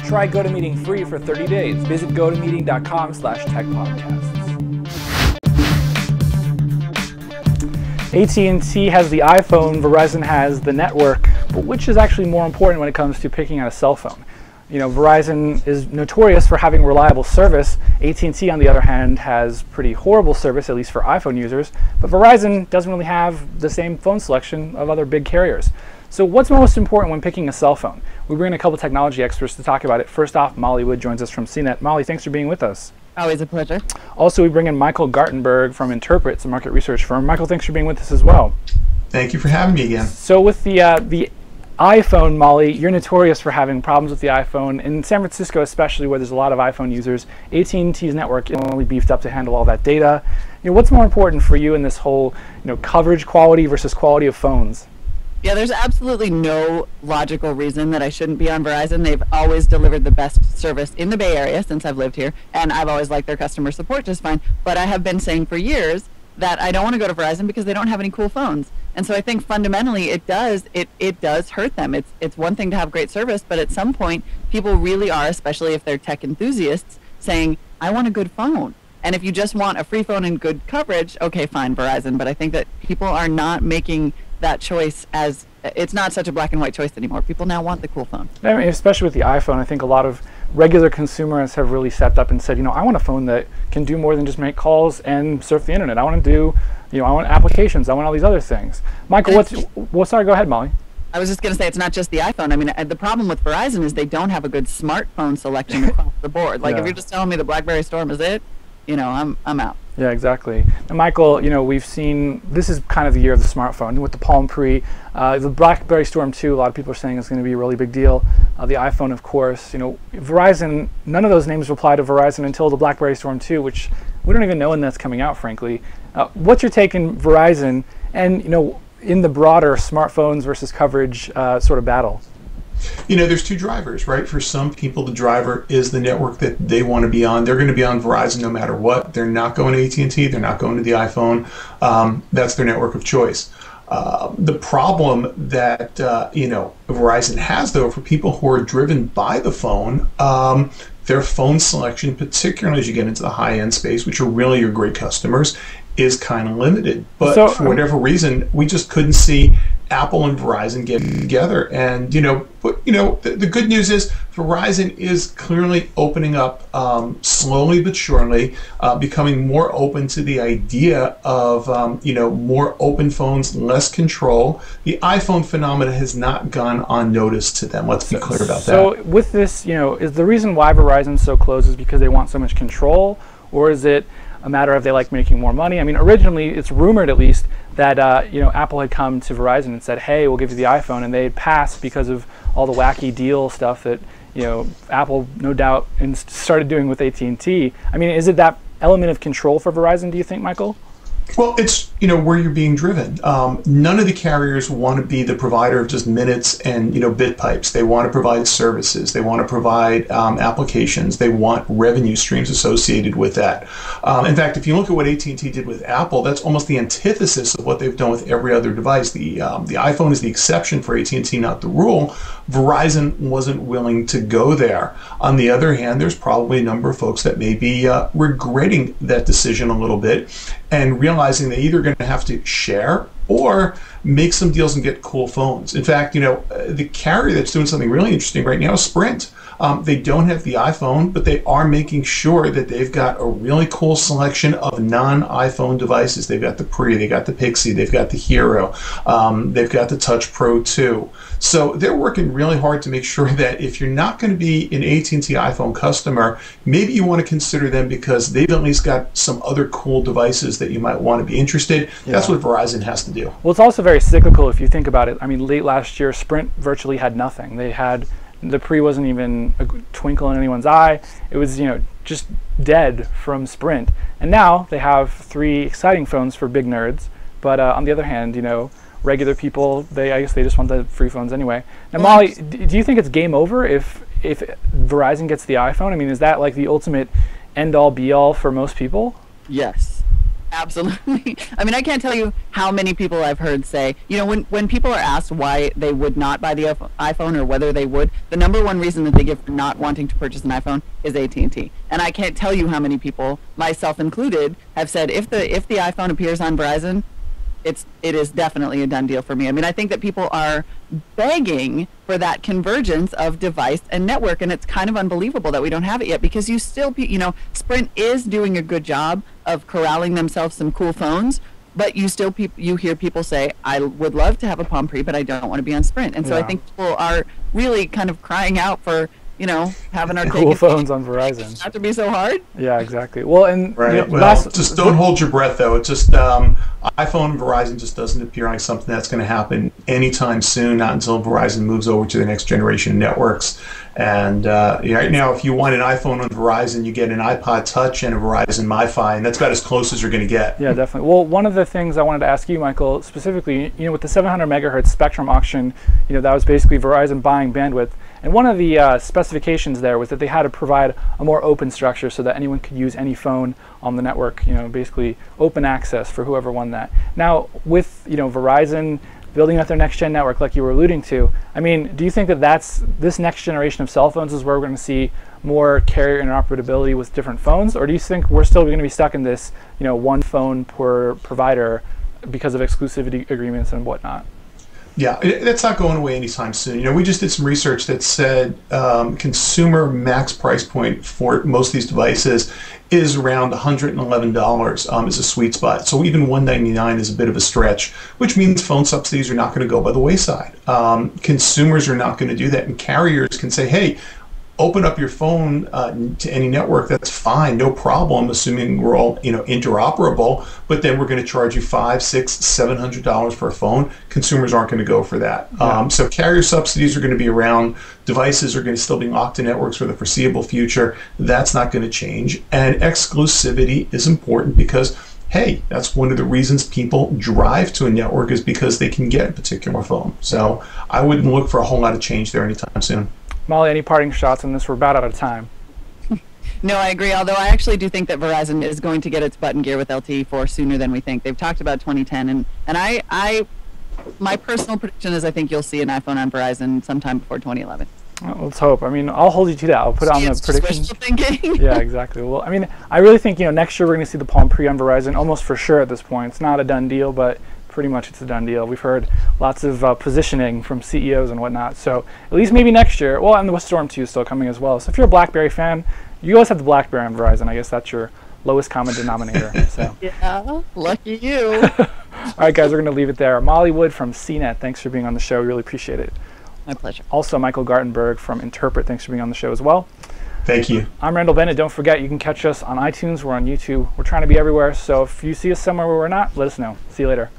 Try GoToMeeting free for 30 days. Visit gotomeeting.com/techpodcasts. AT&T has the iPhone, Verizon has the network, but which is actually more important when it comes to picking out a cell phone? You know, Verizon is notorious for having reliable service. AT&T, on the other hand, has pretty horrible service, at least for iPhone users. But Verizon doesn't really have the same phone selection of other big carriers. So what's most important when picking a cell phone? We bring in a couple technology experts to talk about it. First off, Molly Wood joins us from CNET. Molly, thanks for being with us. Always a pleasure. Also, we bring in Michael Gartenberg from Interpret, it's a market research firm. Michael, thanks for being with us as well. Thank you for having me again. So with the iPhone, Molly, you're notorious for having problems with the iPhone. In San Francisco especially, where there's a lot of iPhone users, AT&T's network is only beefed up to handle all that data. You know, what's more important for you in this whole, coverage quality versus quality of phones? Yeah, there's absolutely no logical reason that I shouldn't be on Verizon. They've always delivered the best service in the Bay Area since I've lived here, and I've always liked their customer support just fine. But I have been saying for years that I don't want to go to Verizon because they don't have any cool phones. And so I think fundamentally it does hurt them. It's one thing to have great service, but at some point people really are, especially if they're tech enthusiasts, saying, I want a good phone. And if you just want a free phone and good coverage, okay, fine, Verizon. But I think that people are not making that choice as, it's not such a black and white choice anymore. People now want the cool phone. I mean, especially with the iPhone, I think a lot of regular consumers have really stepped up and said, I want a phone that can do more than just make calls and surf the internet. I want to do, I want applications. I want all these other things. Michael, sorry, go ahead, Molly. I was just going to say, it's not just the iPhone. I mean, the problem with Verizon is they don't have a good smartphone selection across the board. Like, if you're just telling me the BlackBerry Storm is it, I'm out. Yeah, exactly. And Michael, we've seen, this is kind of the year of the smartphone. With the Palm Pre, the BlackBerry Storm 2, a lot of people are saying is going to be a really big deal. The iPhone, of course, Verizon, none of those names apply to Verizon until the BlackBerry Storm 2, which we don't even know when that's coming out, frankly. What's your take in Verizon and, in the broader smartphones versus coverage sort of battle? There's two drivers, right? For some people, the driver is the network that they want to be on. They're going to be on Verizon no matter what. They're not going to AT&T. They're not going to the iPhone. That's their network of choice. The problem that, Verizon has, though, for people who are driven by the phone, their phone selection, particularly as you get into the high-end space, which are really your great customers, is kind of limited. But for whatever reason, we just couldn't see Apple and Verizon getting together. And the good news is Verizon is clearly opening up slowly but surely, becoming more open to the idea of more open phones, less control. The iPhone phenomena has not gone unnoticed to them. Let's be clear about that. So with this, is the reason why Verizon's so close is because they want so much control, or is it a matter of they like making more money? I mean, originally it's rumored, at least, that Apple had come to Verizon and said, "Hey, we'll give you the iPhone," and they had passed because of all the wacky deal stuff that Apple, no doubt, started doing with AT&T. I mean, is it that element of control for Verizon, do you think, Michael? Well, it's where you're being driven. None of the carriers want to be the provider of just minutes and bit pipes. They want to provide services. They want to provide applications. They want revenue streams associated with that. In fact, if you look at what AT&T did with Apple, that's almost the antithesis of what they've done with every other device. The iPhone is the exception for AT&T, not the rule. Verizon wasn't willing to go there. On the other hand, there's probably a number of folks that may be regretting that decision a little bit and realizing they're either going to have to share or make some deals and get cool phones. In fact, the carrier that's doing something really interesting right now is Sprint. They don't have the iPhone, but they are making sure that they've got a really cool selection of non-iPhone devices. They've got the Pre, they've got the Pixi, they've got the Hero, they've got the Touch Pro 2. So they're working really hard to make sure that if you're not going to be an AT&T iPhone customer, maybe you want to consider them because they've at least got some other cool devices that you might want to be interested. Yeah. That's what Verizon has to do. Well, it's also very cyclical if you think about it. I mean, late last year, Sprint virtually had nothing. They had the Pre wasn't even a twinkle in anyone's eye. It was, just dead from Sprint. And now they have 3 exciting phones for big nerds. But on the other hand, regular people, I guess they just want the free phones anyway. Now, Molly, do you think it's game over if Verizon gets the iPhone? I mean, is that like the ultimate end-all, be-all for most people? Yes. Absolutely. I mean, I can't tell you how many people I've heard say, you know, when people are asked why they would not buy the iPhone or whether they would, the number one reason that they give for not wanting to purchase an iPhone is AT&T. And I can't tell you how many people, myself included, have said if the iPhone appears on Verizon, it is definitely a done deal for me. I mean, I think that people are begging for that convergence of device and network, and it's kind of unbelievable that we don't have it yet, because you still, you know, Sprint is doing a good job of corralling themselves some cool phones, but you still you hear people say, I would love to have a Palm Pre, but I don't want to be on Sprint. And so I think people are really kind of crying out for, you know, having our cool phones on Verizon. Not to be so hard. Yeah, exactly. Well, and right. You know, well, just don't hold your breath, though. It's just iPhone and Verizon just doesn't appear like something that's going to happen anytime soon. Not until Verizon moves over to the next generation networks. And right now, if you want an iPhone on Verizon, you get an iPod Touch and a Verizon MiFi, and that's about as close as you're going to get. Yeah, definitely. Well, one of the things I wanted to ask you, Michael, specifically, you know, with the 700 megahertz spectrum auction, you know, that was basically Verizon buying bandwidth. And one of the specifications there was that they had to provide a more open structure so that anyone could use any phone on the network, you know, basically open access for whoever won that. Now, with, you know, Verizon building out their next-gen network like you were alluding to, I mean, do you think that this next generation of cell phones is where we're going to see more carrier interoperability with different phones? Or do you think we're still going to be stuck in this, you know, one phone per provider because of exclusivity agreements and whatnot? Yeah, that's not going away anytime soon. You know, we just did some research that said consumer max price point for most of these devices is around $111 is a sweet spot. So even $199 is a bit of a stretch, which means phone subsidies are not going to go by the wayside. Consumers are not going to do that, and carriers can say, hey, open up your phone to any network, that's fine, no problem, assuming we're all, you know, interoperable, but then we're going to charge you $500, $600, $700 for a phone. Consumers aren't going to go for that. Yeah. So carrier subsidies are going to be around. Devices are going to still be Okta networks for the foreseeable future. That's not going to change. And exclusivity is important because, hey, that's one of the reasons people drive to a network, is because they can get a particular phone. So I wouldn't look for a whole lot of change there anytime soon. Molly, any parting shots on this? We're about out of time. No, I agree, although I actually do think that Verizon is going to get its butt in gear with LTE 4 sooner than we think. They've talked about 2010, and my personal prediction is I think you'll see an iPhone on Verizon sometime before 2011. Well, let's hope. I mean, I'll hold you to that. I'll put it on the prediction. Wishful thinking. Yeah, exactly. Well, I mean, I really think, you know, next year we're going to see the Palm Pre on Verizon almost for sure at this point. It's not a done deal, but pretty much it's a done deal. We've heard lots of positioning from CEOs and whatnot. So at least maybe next year. Well, and the Storm 2 is still coming as well. So if you're a BlackBerry fan, you always have the BlackBerry on Verizon. I guess that's your lowest common denominator. So. Yeah, lucky you. All right, guys, we're going to leave it there. Molly Wood from CNET, thanks for being on the show. Really appreciate it. My pleasure. Also, Michael Gartenberg from Interpret, thanks for being on the show as well. Thank you. I'm Randall Bennett. Don't forget, you can catch us on iTunes. We're on YouTube. We're trying to be everywhere. So if you see us somewhere where we're not, let us know. See you later.